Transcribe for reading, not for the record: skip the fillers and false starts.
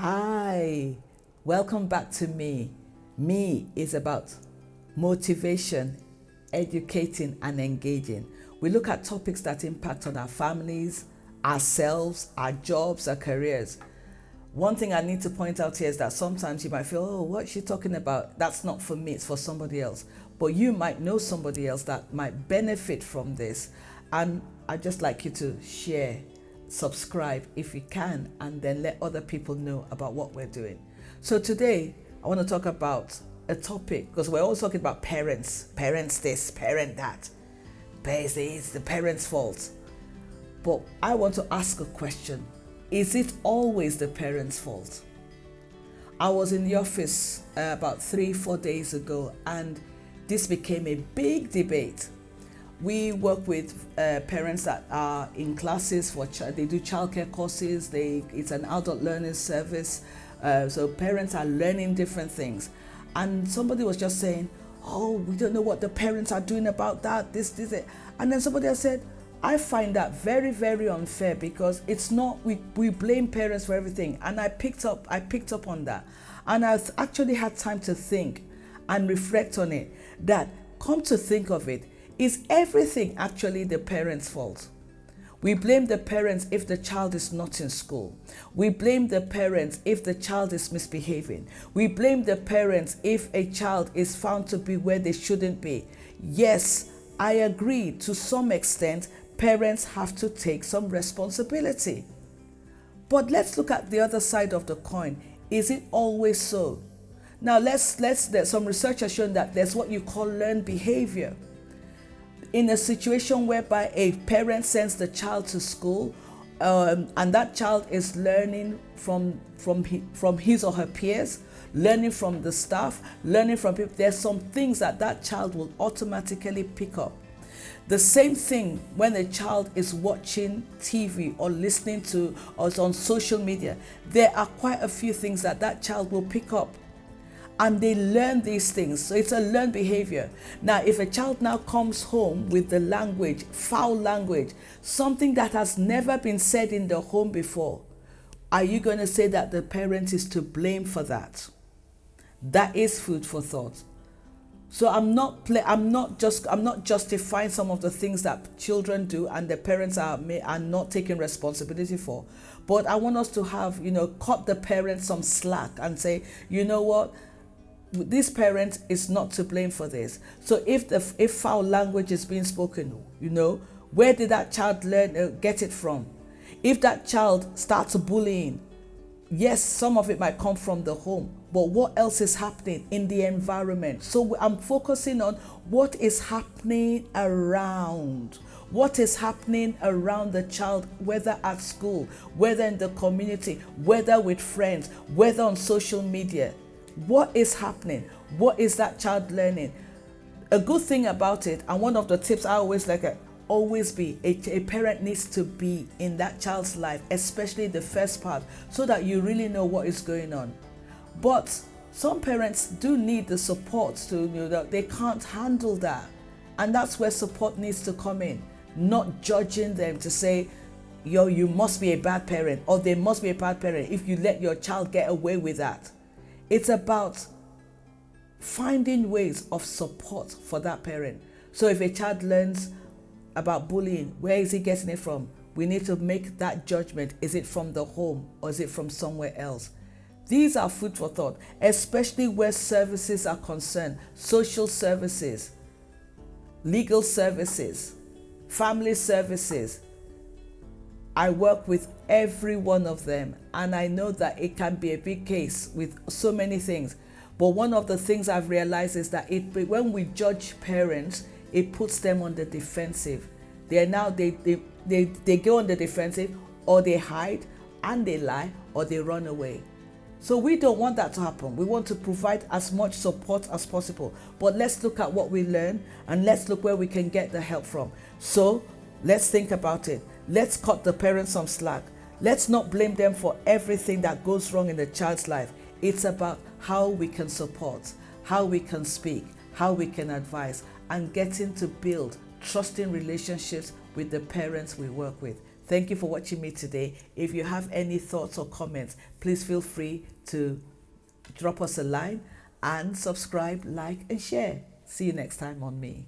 Hi, welcome back to Me. Me is about motivation, educating, and engaging. We look at topics that impact on our families, ourselves, our jobs, our careers. One thing I need to point out here is that sometimes you might feel, oh, what's she talking about? That's not for me, it's for somebody else. But you might know somebody else that might benefit from this. And I'd just like you to share, subscribe if you can, and then let other people know about what we're doing. So today, I want to talk about a topic, because we're always talking about parents this, parent that. It's the parents' fault. But I want to ask a question. Is it always the parents' fault? I was in the office about 3-4 days ago, and this became a big debate. We work with parents that are in classes they do childcare courses. It's an adult learning service, so parents are learning different things. And somebody was just saying, "Oh, we don't know what the parents are doing about that. This, it." And then somebody else said, I find that very, very unfair, because it's not, we blame parents for everything. And I picked up on that. And I've actually had time to think and reflect on it, that come to think of it, is everything actually the parents' fault? We blame the parents if the child is not in school. We blame the parents if the child is misbehaving. We blame the parents if a child is found to be where they shouldn't be. Yes, I agree, to some extent, parents have to take some responsibility. But let's look at the other side of the coin. Is it always so? Now there's some research has shown that there's what you call learned behavior. In a situation whereby a parent sends the child to school, and that child is learning from his or her peers, learning from the staff, learning from people, there's some things that child will automatically pick up. The same thing when a child is watching TV or listening to or on social media. There are quite a few things that child will pick up. And they learn these things. So it's a learned behavior. Now, if a child now comes home with the language, foul language, something that has never been said in the home before, are you going to say that the parent is to blame for that? That is food for thought. So I'm not justifying some of the things that children do and the parents are not taking responsibility for. But I want us to have, cut the parents some slack and say, you know what? This parent is not to blame for this. So if foul language is being spoken, where did that child get it from? If that child starts bullying, yes, some of it might come from the home, but what else is happening in the environment? So I'm focusing on what is happening around. What is happening around the child, whether at school, whether in the community, whether with friends, whether on social media. What is happening? What is that child learning? A good thing about it, and one of the tips I always like, a parent needs to be in that child's life, especially the first part, so that you really know what is going on. But some parents do need the support to that they can't handle that. And that's where support needs to come in. Not judging them to say, you must be a bad parent, or they must be a bad parent if you let your child get away with that. It's about finding ways of support for that parent. So if a child learns about bullying, where is he getting it from? We need to make that judgment. Is it from the home or is it from somewhere else? These are food for thought, especially where services are concerned. Social services, legal services, family services. I work with every one of them, and I know that it can be a big case with so many things. But one of the things I've realized is that when we judge parents, it puts them on the defensive. They go on the defensive, or they hide and they lie, or they run away. So we don't want that to happen. We want to provide as much support as possible. But let's look at what we learn, and let's look where we can get the help from. So let's think about it. Let's cut the parents some slack. Let's not blame them for everything that goes wrong in the child's life. It's about how we can support, how we can speak, how we can advise, and getting to build trusting relationships with the parents we work with. Thank you for watching me today. If you have any thoughts or comments, please feel free to drop us a line and subscribe, like, and share. See you next time on Me.